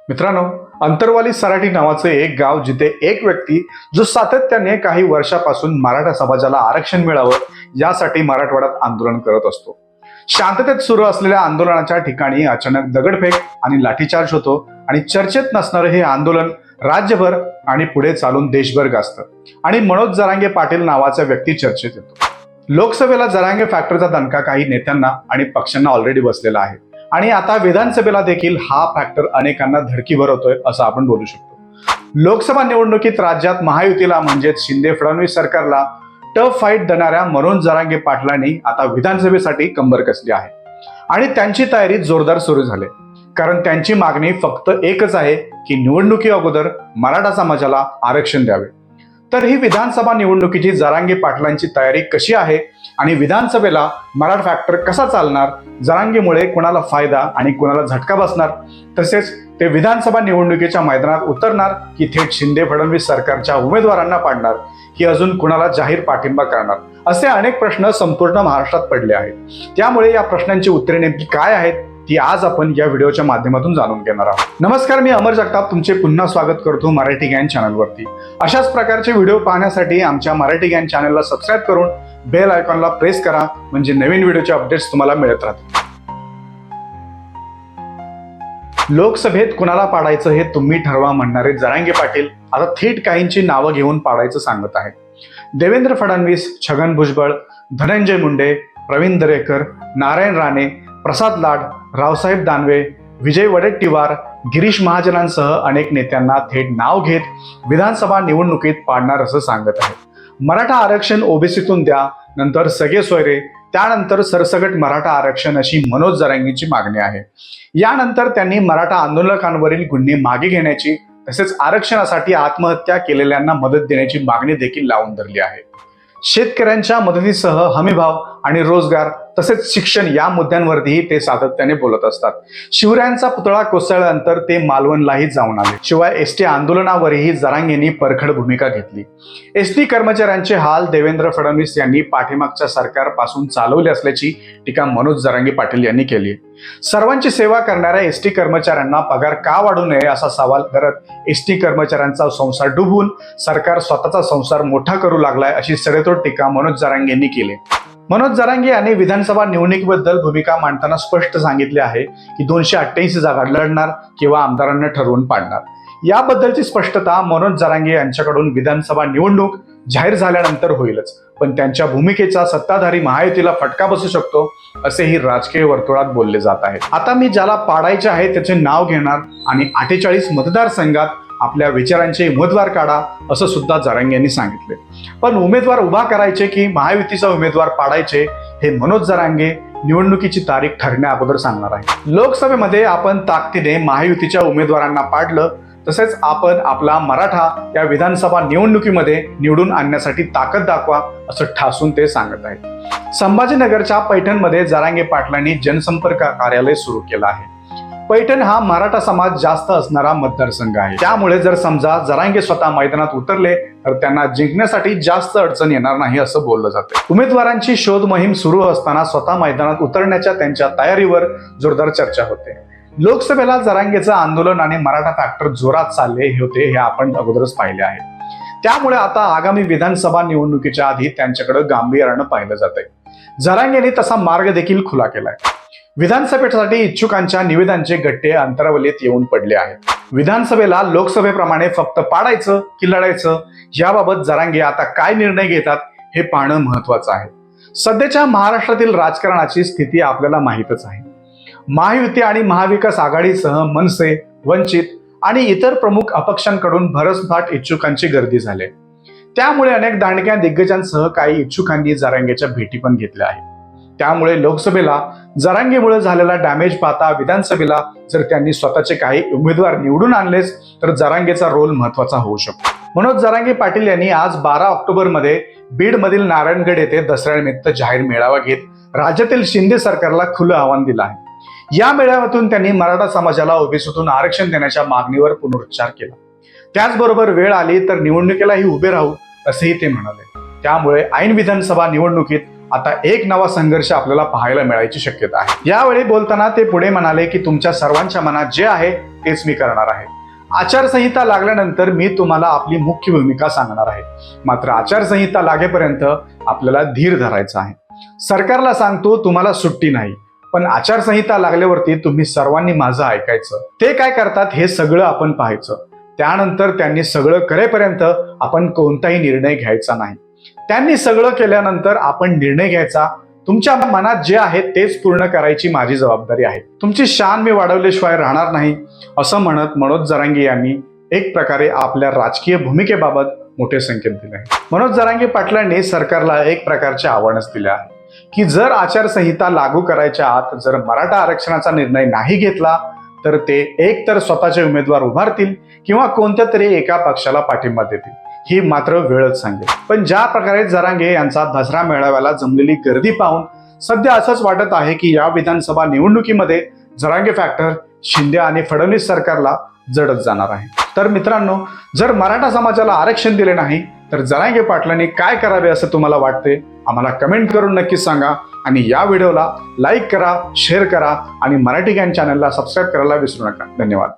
मित्रांनो, अंतरवाली सराटी नावाचे एक गाव, जिथे एक व्यक्ती जो सातत्याने काही वर्षापासून मराठा समाजाला आरक्षण मिळावं यासाठी मराठवाड्यात आंदोलन करत असतो. शांततेत सुरू असलेल्या आंदोलनाच्या ठिकाणी अचानक दगडफेक आणि लाठीचार्ज होतो आणि चर्चेत नसणारे हे आंदोलन राज्यभर आणि पुढे चालून देशभर गाजतं आणि मनोज जरांगे पाटील नावाचा व्यक्ती चर्चेत येतो. लोकसभेला जरांगे फॅक्टरचा दणका काही नेत्यांना आणि पक्षांना ऑलरेडी बसलेला आहे आणि आता विधानसभेला देखील हा फॅक्टर अनेकांना धडकी भरवतोय असं आपण बोलू शकतो. लोकसभा निवडणुकीत राज्यात महायुतीला म्हणजेच शिंदे फडणवीस सरकारला टफ फाईट देणाऱ्या मनोज जरांगे पाटलांनी आता विधानसभेसाठी कंबर कसली आहे आणि त्यांची तयारी जोरदार सुरू झाली, कारण त्यांची मागणी फक्त एकच आहे की निवडणुकी अगोदर मराठा समाजाला आरक्षण द्यावे. तर ही विधानसभा निवडणुकीची जरांगे पाटलांची तयारी कशी आहे आणि विधानसभेला मराठा फॅक्टर कसा चालणार, जरांगेमुळे कोणाला फायदा आणि कोणाला झटका बसणार, तसेच ते विधानसभा निवडणुकीच्या मैदानात उतरणार की थेट शिंदे फडणवीस सरकारच्या उमेदवारांना पाडणार की अजून कुणाला जाहीर पाठिंबा करणार, असे अनेक प्रश्न संपूर्ण महाराष्ट्रात पडले आहेत. त्यामुळे या प्रश्नांची उत्तरे नेमकी काय आहेत ती आज आपण या व्हिडिओच्या माध्यमातून जाणून घेणार आहोत. नमस्कार, मी अमर जगताप तुमचे पुन्हा स्वागत करतो मराठी गॅन चॅनलवरती. अशाच प्रकारचे व्हिडिओ पाहण्यासाठी आमच्या मराठी गॅन चॅनलला सबस्क्राईब करून बेल आयकॉनला प्रेस करा, म्हणजे नवीन व्हिडिओचे अपडेट्स तुम्हाला मिळत राहतील. लोकसभेत कुणाला पाडायचं हे तुम्ही ठरवा म्हणणारे जरांगे पाटील आता थेट काहींची नावं घेऊन पाडायचं सांगत आहेत. देवेंद्र फडणवीस, छगन भुजबळ, धनंजय मुंडे, प्रवीण दरेकर, नारायण राणे, प्रसाद लाड, रावसाहेब दानवे, विजय वडेट्टीवार, गिरीश महाजनांसह अनेक नेत्यांना थेट नाव घेत विधानसभा निवडणुकीत पाडणार असं सांगत आहेत. मराठा आरक्षण ओबीसीतून द्या, नंतर सगळे सोयरे, त्यानंतर सरसकट मराठा आरक्षण अशी मनोज जरांगेंची मागणी आहे. यानंतर त्यांनी मराठा आंदोलकांवरील गुन्हे मागे घेण्याची तसेच आरक्षणासाठी आत्महत्या केलेल्यांना मदत देण्याची मागणी देखील लावून धरली आहे. शेतकऱ्यांच्या मदतीसह हमीभाव आणि रोजगार तसेच शिक्षण या मुद्द्यांवरतीही ते सातत्याने बोलत असतात. शिवरायांचा पुतळा कोसळल्यानंतर ते मालवणलाही जाऊन आले. शिवाय एसटी आंदोलनावरही जरांगेंनी परखड भूमिका घेतली. एसटी कर्मचाऱ्यांचे हाल देवेंद्र फडणवीस यांनी पाठीमागच्या सरकारपासून चालवले असल्याची टीका मनोज जरांगे पाटील यांनी केली. सर्वांची सेवा करणाऱ्या एसटी कर्मचाऱ्यांना पगार का वाढू नये असा सवाल करत एसटी कर्मचाऱ्यांचा संसार डुबून सरकार स्वतःचा संसार मोठा करू लागलाय अशी सडेतोड टीका मनोज जरांगे यांनी केली. मनोज जरांगे यांनी विधानसभा निवडणुकीबद्दल भूमिका मांडताना स्पष्ट सांगितले आहे की 288 जागा लढणार किंवा आमदारांना ठरवून पाडणार. याबद्दलची स्पष्टता मनोज जरांगे यांच्याकडून विधानसभा निवडणूक जाहीर झाल्यानंतर होईलच, पण त्यांच्या भूमिकेचा सत्ताधारी महायुतीला फटका बसू शकतो असेही राजकीय वर्तुळात बोलले जात आहे. आता मी ज्याला पाडायचे आहे त्याचे नाव घेणार आणि 48 मतदारसंघात आपल्या विचारांचे उमेदवार काढा असं सुद्धा जरांगे यांनी सांगितले. पण उमेदवार उभा करायचे की महायुतीचा उमेदवार पाडायचे हे मनोज जरांगे निवडणुकीची तारीख ठरण्या अगोदर सांगणार आहे. लोकसभेमध्ये आपण ताकदीने महायुतीच्या उमेदवारांना पाडलं, तसेच आपण आपला मराठा या विधानसभा निवडणुकीमध्ये निवडून आणण्यासाठी ताकद दाखवा असं ठासून ते सांगत आहेत. संभाजीनगरच्या पैठणमध्ये जरांगे पाटलांनी जनसंपर्क कार्यालय सुरू केलं आहे. पैठण हा मराठा समाज जास्त असणारा मतदारसंघ आहे, त्यामुळे जर समजा जरांगे स्वतः मैदानात उतरले तर त्यांना जिंकण्यासाठी जास्त अडचण येणार नाही असं बोललं जाते. उमेदवारांची शोध मोहीम सुरू असताना स्वतः मैदानात उतरण्याच्या त्यांच्या तयारीवर जोरदार चर्चा होते. लोकसभेला जरांगेचं आंदोलन आणि मराठा फॅक्टर जोरात चालले होते हे आपण अगोदरच पाहिले आहे. त्यामुळे आता आगामी विधानसभा निवडणुकीच्या आधी त्यांच्याकडे गांभीर्यानं पाहिलं जातंय. जरांगेने तसा मार्ग देखील खुला केलाय. विधानसभेसाठी इच्छुकांच्या निवेदनांचे गट्टे अंतरावलीत येऊन पडले आहेत. विधानसभेला लोकसभेप्रमाणे फक्त पाडायचं की लढायचं याबाबत जरांगे आता काय निर्णय घेतात हे पाहणं महत्वाचं आहे. सध्याच्या महाराष्ट्रातील राजकारणाची स्थिती आपल्याला माहीतच आहे. महायुती आणि महाविकास आघाडीसह मनसे, वंचित आणि इतर प्रमुख अपक्षांकडून भरमसाठ इच्छुकांची गर्दी झाली. त्यामुळे अनेक दांडक्या दिग्गजांसह काही इच्छुकांनी जरांगेच्या भेटी पण घेतल्या आहेत. त्यामुळे लोकसभेला जरांगेमुळे झालेला डॅमेज पाहता विधानसभेला जर त्यांनी स्वतःचे काही उमेदवार निवडून आणलेच तर जरांगेचा रोल महत्वाचा होऊ शकतो. मनोज जरांगे पाटील यांनी आज 12 ऑक्टोबरमध्ये बीडमधील नारायणगड येथे दसऱ्यानिमित्त जाहीर मेळावा घेत राज्यातील शिंदे सरकारला खुलं आव्हान दिलं आहे. या मेळाव्यातून त्यांनी मराठा समाजाला ओबीसीतून आरक्षण देण्याच्या मागणीवर पुनरुच्चार केला. त्याचबरोबर वेळ आली तर निवडणुकीलाही उभे राहू असेही ते म्हणाले. त्यामुळे ऐन विधानसभा निवडणुकीत आता एक नवा संघर्ष आपल्याला पाहायला मिळायची शक्यता आहे. यावेळी बोलताना ते पुढे म्हणाले की तुमच्या सर्वांच्या मनात जे आहे तेच मी करणार आहे. आचारसंहिता लागल्यानंतर मी तुम्हाला आपली मुख्य भूमिका सांगणार आहे. मात्र आचारसंहिता लागेपर्यंत आपल्याला धीर धरायचा आहे. सरकारला सांगतो तुम्हाला सुट्टी नाही, पण आचारसंहिता लागल्यावरती तुम्ही सर्वांनी माझं ऐकायचं. ते काय करतात हे सगळं आपण पाहायचं. त्यानंतर त्यांनी सगळं करेपर्यंत आपण कोणताही निर्णय घ्यायचा नाही. त्यांनी सगळं केल्यानंतर आपण निर्णय घ्यायचा. तुमच्या मनात जे आहे तेच पूर्ण करायची माझी जबाबदारी आहे. तुमची शान मी वाढवल्याशिवाय राहणार नाही, असं म्हणत मनोज जरांगे यांनी एक प्रकारे आपल्या राजकीय भूमिकेबाबत मोठे संकेत दिले आहे. मनोज जरांगे पाटलांनी सरकारला एक प्रकारचे आव्हानच दिले आहे की जर आचारसंहिता लागू करायच्या आत जर मराठा आरक्षणाचा निर्णय नाही घेतला तर ते एक तर स्वतःचे उमेदवार उभारतील किंवा कोणत्या तरी एका पक्षाला पाठिंबा देतील. ही मात्र वेळच सांगेल. पण ज्या प्रकारे जरांगे यांचा दसरा मेळाव्याला जमलेली गर्दी पाहून सध्या असंच वाटत आहे की या विधानसभा निवडणुकीमध्ये जरांगे फॅक्टर शिंदे आणि फडणवीस सरकारला जडत जाणार आहे. तर मित्रांनो, जर मराठा समाजाला आरक्षण दिले नाही तर जरांगे पाटलांनी काय करावे असं तुम्हाला वाटते? आम्हाला कमेंट करून नक्कीच सांगा आणि या व्हिडिओला लाईक करा, शेअर करा आणि मराठी ज्ञान चॅनलला सबस्क्राईब करायला विसरू नका. धन्यवाद.